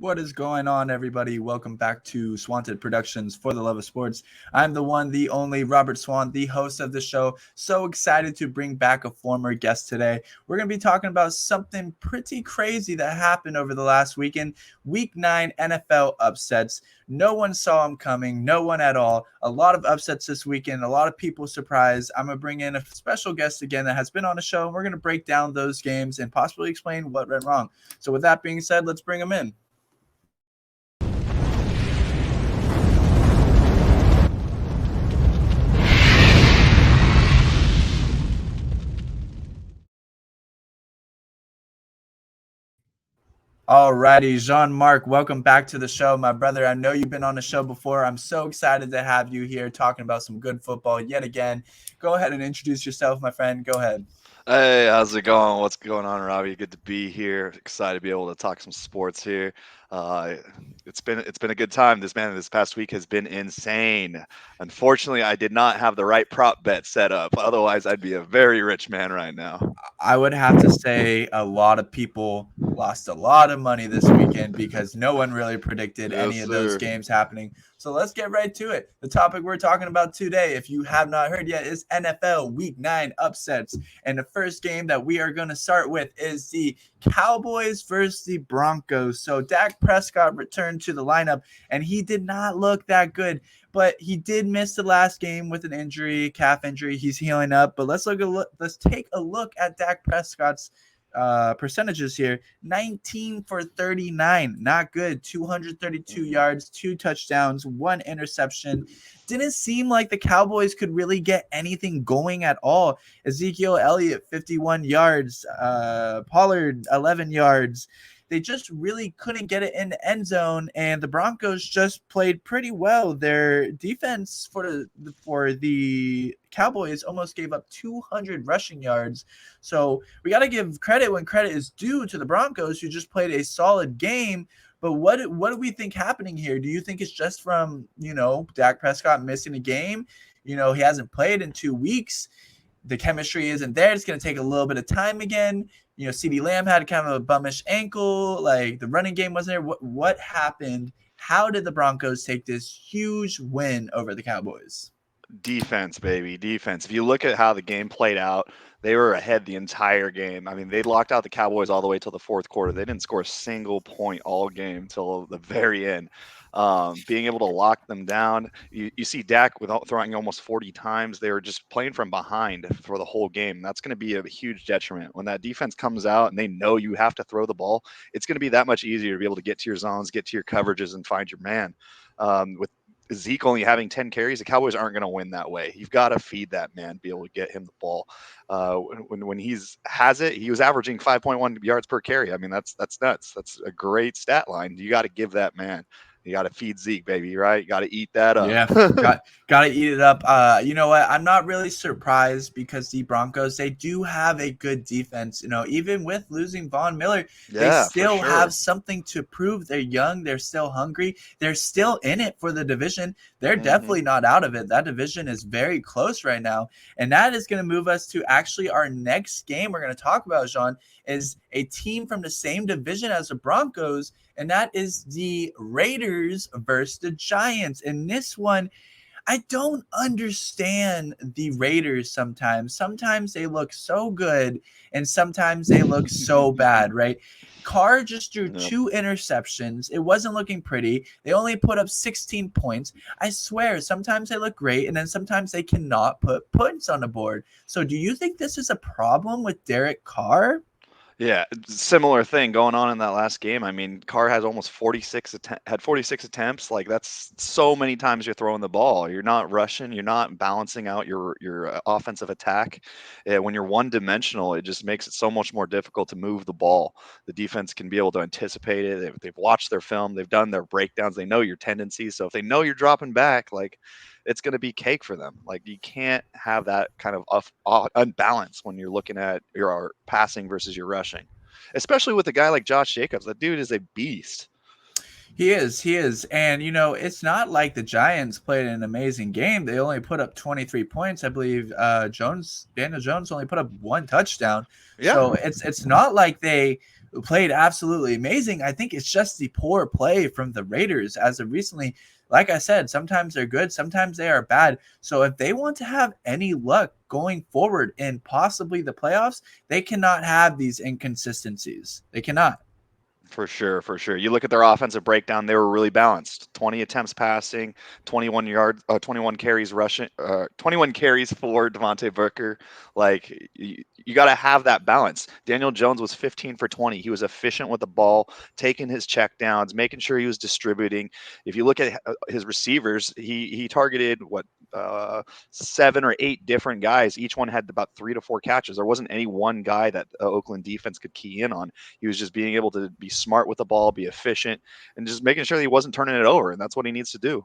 What is going on, everybody? Welcome back to Swanted Productions for the Love of Sports. I'm the one, the only Robert Swan, the host of the show. So excited to bring back a former guest today. We're going to be talking about something pretty crazy that happened over the last weekend. Week 9 NFL upsets. No one saw them coming, no one at all. A lot of upsets this weekend, a lot of people surprised. I'm going to bring in a special guest again that has been on the show, and we're going to break down those games and possibly explain what went wrong. So with that being said, let's bring him in. Alrighty, Jean Marc, welcome back to the show, my brother. I know you've been on the show before. I'm so excited to have you here talking about some good football yet again. Go ahead and introduce yourself, my friend. Go ahead. Hey, how's it going? What's going on, Robbie? Good to be here. Excited to be able to talk some sports here. Uh, it's been a good time. This past week has been insane. Unfortunately, I did not have the right prop bet set up. Otherwise, I'd be a very rich man right now. I would have to say a lot of people lost a lot of money this weekend because no one really predicted Yes, any of those sir. games happening. So let's get right to it. The topic we're talking about today, if you have not heard yet, is NFL Week 9 upsets. And the first game that we are going to start with is the Cowboys versus the Broncos. So Dak Prescott returned to the lineup, and he did not look that good. But he did miss the last game with an injury, calf injury. He's healing up. But let's take a look at Dak Prescott's percentages here. 19 for 39, not good. 232 yards, 2 touchdowns, 1 interception. Didn't seem like the Cowboys could really get anything going at all. Ezekiel Elliott, 51 yards. Pollard, 11 yards. They just really couldn't get it in the end zone, and the Broncos just played pretty well. Their defense for the Cowboys almost gave up 200 rushing yards. So we got to give credit when credit is due to the Broncos, who just played a solid game. But what do we think happening here? Do you think it's just from Dak Prescott missing a game? He hasn't played in 2 weeks. The chemistry isn't there. It's going to take a little bit of time again. CeeDee Lamb had kind of a bummish ankle. Like, the running game wasn't there. What happened? How did the Broncos take this huge win over the Cowboys? Defense, baby, defense. If you look at how the game played out, they were ahead the entire game. I mean, they locked out the Cowboys all the way till the fourth quarter. They didn't score a single point all game till the very end. Being able to lock them down, you see Dak without throwing almost 40 times. They were just playing from behind for the whole game. That's going to be a huge detriment when that defense comes out and they know you have to throw the ball. It's going to be that much easier to be able to get to your zones, get to your coverages, and find your man. With Zeke only having 10 carries, the Cowboys aren't going to win that way. You've got to feed that man, be able to get him the ball. When he's has it, he was averaging 5.1 yards per carry. I mean, that's nuts. That's a great stat line. You got to give that man. You got to feed Zeke, baby, right? You got to eat that up. Yeah, gotta eat it up. You know what? I'm not really surprised because the Broncos, they do have a good defense. Even with losing Von Miller, they Yeah, for still have sure. something to prove. They're young, they're still hungry, they're still in it for the division. They're Hmm. definitely not out of it. That division is very close right now, and that is going to move us to actually our next game. We're going to talk about, Jean, is a team from the same division as the Broncos, and that is the Raiders versus the Giants. And this one, I don't understand the Raiders sometimes. Sometimes they look so good, and sometimes they look so bad, right? Carr just threw Yep. 2 interceptions. It wasn't looking pretty. They only put up 16 points. I swear, sometimes they look great, and then sometimes they cannot put points on the board. So do you think this is a problem with Derek Carr? Yeah, similar thing going on in that last game. I mean, Carr has almost 46 attempts. Like, that's so many times you're throwing the ball. You're not rushing. You're not balancing out your offensive attack. When you're one dimensional, it just makes it so much more difficult to move the ball. The defense can be able to anticipate it. They've watched their film. They've done their breakdowns. They know your tendencies. So if they know you're dropping back, like, it's going to be cake for them. Like, you can't have that kind of unbalance when you're looking at your passing versus your rushing, especially with a guy like Josh Jacobs. That dude is a beast. He is. And, it's not like the Giants played an amazing game. They only put up 23 points. I believe Daniel Jones only put up 1 touchdown. Yeah. So it's not like they played absolutely amazing. I think it's just the poor play from the Raiders as of recently. Like I said, sometimes they're good, sometimes they are bad. So if they want to have any luck going forward in possibly the playoffs, they cannot have these inconsistencies. They cannot. For sure, for sure. You look at their offensive breakdown; they were really balanced. 20 attempts passing, 21 carries rushing, 21 carries for Devontae Booker. Like you got to have that balance. Daniel Jones was 15 for 20. He was efficient with the ball, taking his check downs, making sure he was distributing. If you look at his receivers, he targeted what 7 or 8 different guys. Each one had about 3 to 4 catches. There wasn't any one guy that Oakland defense could key in on. He was just being able to be smart with the ball, be efficient, and just making sure that he wasn't turning it over. And that's what he needs to do.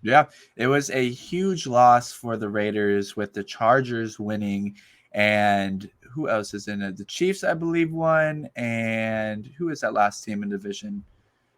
Yeah, it was a huge loss for the Raiders with the Chargers winning. And who else is in it? The Chiefs, I believe, won. And who is that last team in division?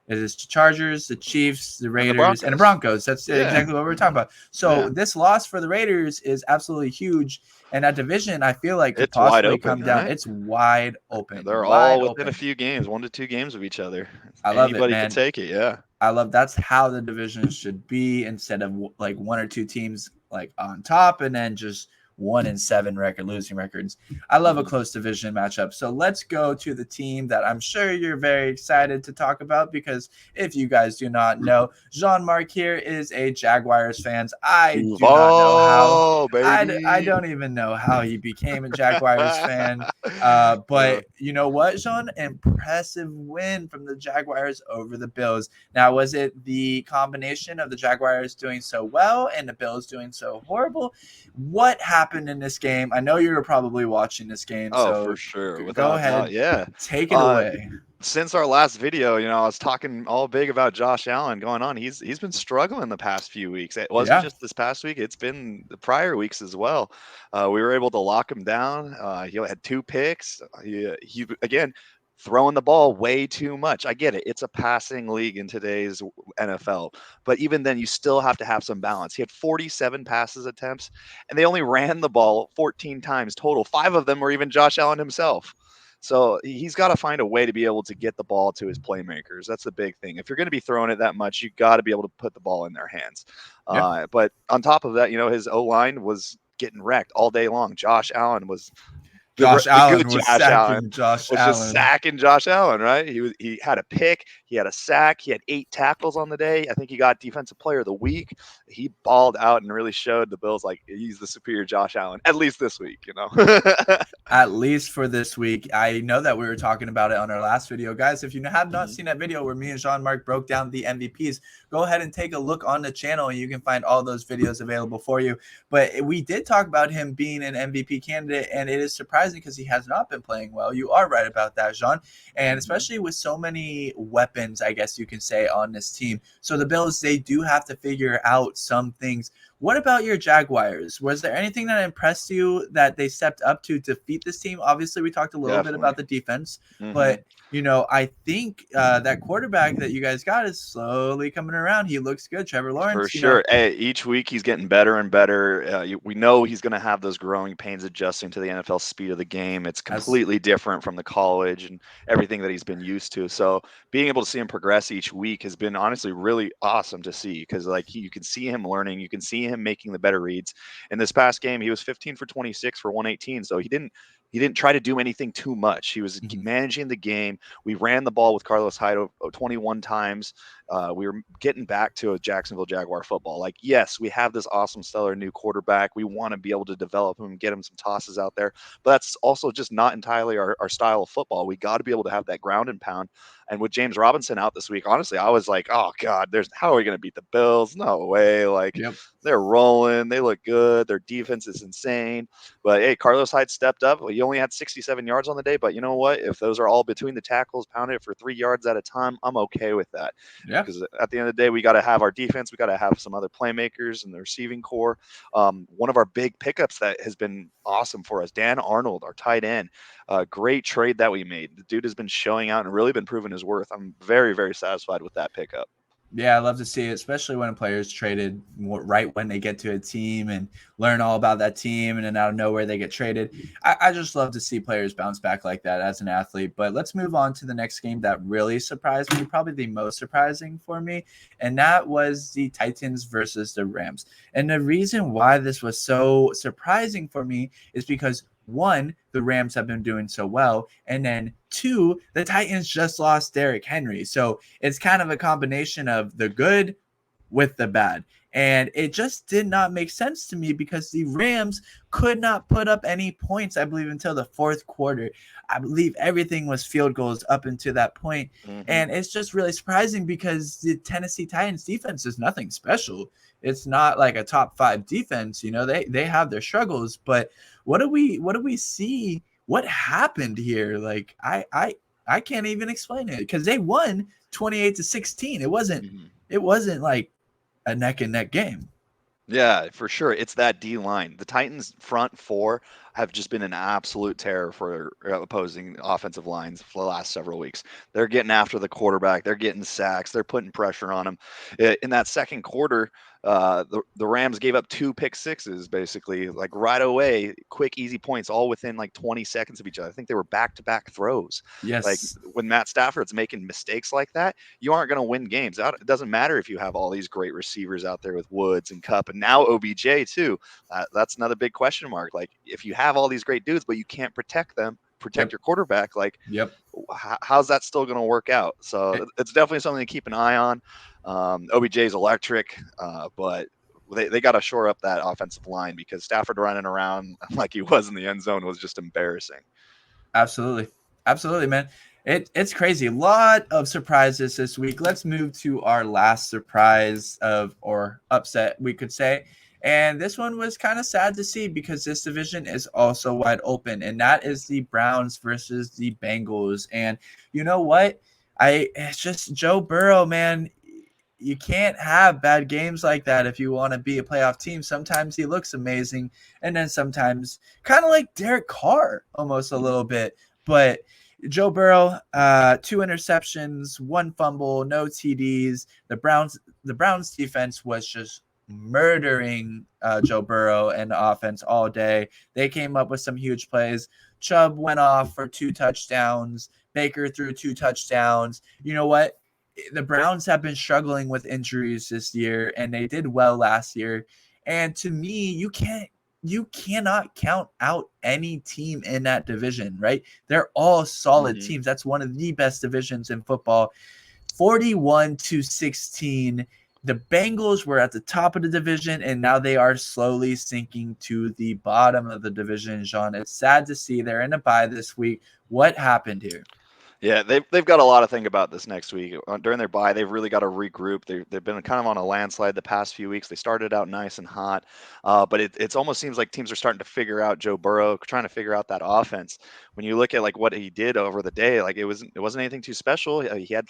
It is the Chargers, the Chiefs, the And the Raiders, and the Broncos. Broncos. That's Yeah. exactly what we're talking about. So Yeah. this loss for the Raiders is absolutely huge. And that division, I feel like, could It's wide possibly open, come down. right? It's wide open, They're wide all within a open. few games, 1 to 2 games of each other. I love it, Anybody could man. take it. Yeah. I love that's how the division should be instead of like one or two teams like on top and then just 1-7 record losing records. I love a Mhm. close division matchup. So let's go to the team that I'm sure you're very excited to talk about because if you guys do not know, Jean Marc here is a Jaguars fans. I do not know how. Duval, I baby. don't even know how he became a Jaguars fan. Uh, But you know what, Sean? Impressive win from the Jaguars over the Bills. Now, was it the combination of the Jaguars doing so well and the Bills doing so horrible? What happened in this game? I know you were probably watching this game, oh, for so sure, go without a doubt. ahead, Yeah. take it Uh, away. since our last video, I was talking all big about Josh Allen going on. He's been struggling the past few weeks. It wasn't Yeah, just this past week; it's been the prior weeks as well. We were able to lock him down. He had 2 picks. He again throwing the ball way too much. I get it; it's a passing league in today's NFL, but even then, you still have to have some balance. He had 47 passes attempts, and they only ran the ball 14 times total. 5 of them were even Josh Allen himself. So he's got to find a way to be able to get the ball to his playmakers. That's the big thing. If you're going to be throwing it that much, you got to be able to put the ball in their hands. yeah. But on top of that, his O line was getting wrecked all day long. Josh Allen was Josh the good Allen was Josh Allen sacking Josh was just Allen. sacking Josh Allen, right? He had a pick, he had a sack, he had 8 tackles on the day. I think he got Defensive Player of the Week. He balled out and really showed the Bills like he's the superior Josh Allen, at least this week. At least for this week. I know that we were talking about it on our last video. Guys, if you have not Mhm. seen that video where me and Jean Marc broke down the MVPs, go ahead and take a look on the channel and you can find all those videos available for you. But we did talk about him being an MVP candidate, and it is surprising because he has not been playing well. You are right about that, Jean. And Mhm. especially with so many weapons, I guess you can say, on this team. So the Bills, they do have to figure out some things. What about your Jaguars? Was there anything that impressed you that they stepped up to defeat this team? Obviously, we talked a little bit about Definitely. the defense, Hmm. but I think that quarterback that you guys got is slowly coming around. He looks good, Trevor For Lawrence. sure. Hey, each week he's getting better and better. We know he's going to have those growing pains adjusting to the NFL speed of the game. It's As completely different from the college and everything that he's been used to. So being able to see him progress each week has been honestly really awesome to see because you can see him learning, you can see him making the better reads. In this past game, he was 15 for 26 for 118. So he didn't try to do anything too much. He was Mhm. managing the game. We ran the ball with Carlos Hyde 21 times. We were getting back to a Jacksonville Jaguar football. Like, yes, we have this awesome, stellar new quarterback. We want to be able to develop him, get him some tosses out there. But that's also just not entirely our style of football. We got to be able to have that ground and pound. And with James Robinson out this week, honestly, I was like, oh God, how are we going to beat the Bills? No way. Like, Yep. they're rolling. They look good. Their defense is insane. But hey, Carlos Hyde stepped up. He only had 67 yards on the day. But you know what? If those are all between the tackles, pounded it for 3 yards at a time, I'm okay with that Yeah. because at the end of the day, we got to have our defense. We got to have some other playmakers in the receiving core. One of our big pickups that has been awesome for us, Dan Arnold, our tight end. Great trade that we made. The dude has been showing out and really been proving his worth. I'm very, very satisfied with that pickup. Yeah, I love to see it, especially when a player is traded right when they get to a team and learn all about that team, and then out of nowhere they get traded. I just love to see players bounce back like that as an athlete. But let's move on to the next game that really surprised me, probably the most surprising for me, and that was the Titans versus the Rams. And the reason why this was so surprising for me is because one, the Rams have been doing so well, and then two, the Titans just lost Derrick Henry. So it's kind of a combination of the good with the bad. And it just did not make sense to me because the Rams could not put up any points, I believe, until the fourth quarter. I believe everything was field goals up until that point. Hmm. And it's just really surprising because the Tennessee Titans defense is nothing special. It's not like a top 5 defense. They have their struggles, but what do we see? What happened here? Like I can't even explain it because they won 28-16. It wasn't like a neck and neck game. Yeah, for sure. It's that D line. The Titans' front four have just been an absolute terror for opposing offensive lines for the last several weeks. They're getting after the quarterback. They're getting sacks. They're putting pressure on him. In that second quarter, the Rams gave up 2 pick-sixes basically, like right away, quick, easy points, all within like 20 seconds of each other. I think they were back-to-back throws. Like Yes. when Matt Stafford's making mistakes like that, you aren't going to win games. It doesn't matter if you have all these great receivers out there with Woods and Cup and now OBJ too. That's another big question mark. Like if you have all these great dudes, but you can't protect them, protect Yep. your quarterback, like Yep. how's that still going to work out? So It, it's definitely something to keep an eye on. OBJ is electric, but they got to shore up that offensive line because Stafford running around like he was in the end zone was just embarrassing. Absolutely. Absolutely, man. It's crazy. A lot of surprises this week. Let's move to our last surprise of or upset, we could say. And this one was kind of sad to see because this division is also wide open, and that is the Browns versus the Bengals. And you know what? It's just Joe Burrow, man. You can't have bad games like that if you want to be a playoff team. Sometimes he looks amazing, and then sometimes kind of like Derek Carr, almost a little bit. But Joe Burrow, 2 interceptions, 1 fumble, no TDs. The Browns defense was just murdering Joe Burrow and the offense all day. They came up with some huge plays. Chubb went off for 2 touchdowns. Baker threw 2 touchdowns. You know what? The Browns have been struggling with injuries this year, and they did well last year. And to me, you cannot count out any team in that division, right? They're all solid Hmm. teams. That's one of the best divisions in football. 41-16. The Bengals were at the top of the division, and now they are slowly sinking to the bottom of the division, Jean. It's sad to see they're in a bye this week. What happened here? Yeah, they've got a lot to think about this next week. During their bye, they've really got to regroup. They've been kind of on a landslide the past few weeks. They started out nice and hot, but it's almost seems like teams are starting to figure out Joe Burrow, trying to figure out that offense. When you look at like what he did over the day, like it wasn't anything too special. He had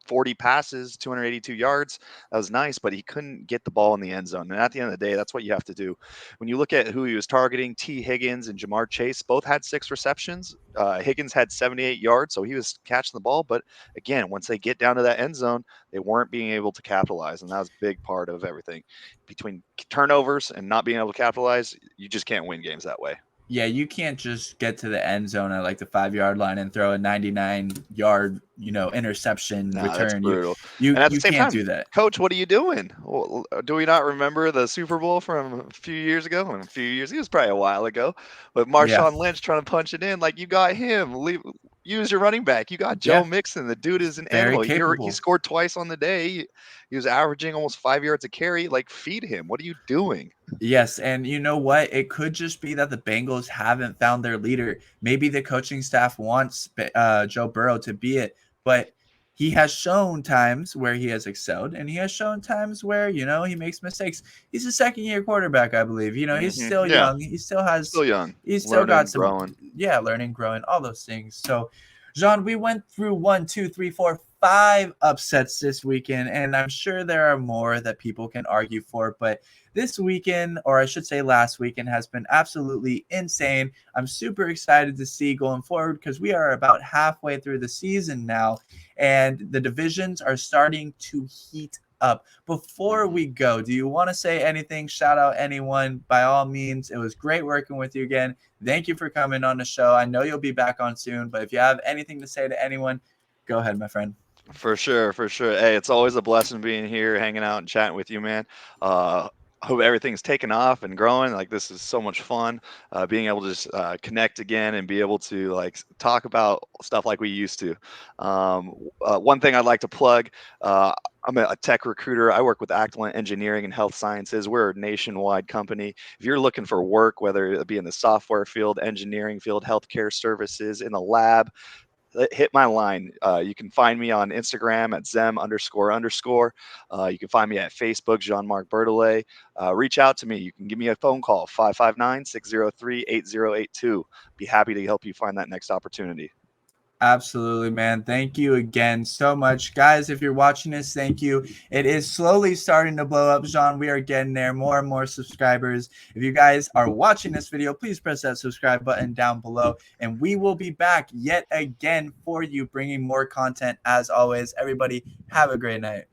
40 passes, 282 yards. That was nice, but he couldn't get the ball in the end zone. And at the end of the day, that's what you have to do. When you look at who he was targeting, T. Higgins and Jamar Chase both had 6 receptions. Higgins had 78 yards, so he was catching the ball. But again, once they get down to that end zone, they weren't being able to capitalize. And that was a big part of everything. Between turnovers and not being able to capitalize, you just can't win games that way. Yeah, you can't just get to the end zone at like the 5 yard line and throw a 99 yard, interception No, that's return. You brutal. you And at the you same can't time, do that. coach, what are you doing? Well, do we not remember the Super Bowl from a few years ago? And a few years, it was probably a while ago. But Yeah, Marshawn Lynch trying to punch it in, like you got him. Use your running back. You got Joe yeah, Mixon. The dude is an very animal. He capable. scored twice on the day. He was averaging almost 5 yards a carry. Like feed him. What are you doing? Yes, and you know what? It could just be that the Bengals haven't found their leader. Maybe the coaching staff wants Joe Burrow to be it, but he has shown times where he has excelled, and he has shown times where he makes mistakes. He's a second-year quarterback, I believe. He's still Yeah, young. He still has, still young, he's still got learning, some, growing. learning, growing, all those things. So, Jean, we went through 1, 2, 3, 4, 5 upsets this weekend, and I'm sure there are more that people can argue for, but this weekend, or I should say last weekend, has been absolutely insane. I'm super excited to see going forward because we are about halfway through the season now, and the divisions are starting to heat up. Before we go, do you want to say anything? Shout out anyone. By all means, it was great working with you again. Thank you for coming on the show. I know you'll be back on soon, but if you have anything to say to anyone, go ahead, my friend. For sure, for sure. Hey, it's always a blessing being here, hanging out and chatting with you, man. Uh, hope everything's taking off and growing. Like this is so much fun, being able to just connect again and be able to like talk about stuff like we used to. One thing I'd like to plug. I'm a tech recruiter. I work with Actland Engineering and Health Sciences. We're a nationwide company. If you're looking for work, whether it be in the software field, engineering field, healthcare services, in the lab, hit my line. You can find me on Instagram at Zem__. You can find me at Facebook, Jean Marc Bertolet. Reach out to me. You can give me a phone call, 559-603-8082. Be happy to help you find that next opportunity. Absolutely, man. Thank you again so much. Guys, if you're watching this, thank you. It is slowly starting to blow up, Jean. We are getting there, more and more subscribers. If you guys are watching this video, please press that subscribe button down below. And we will be back yet again for you, bringing more content as always. Everybody, have a great night.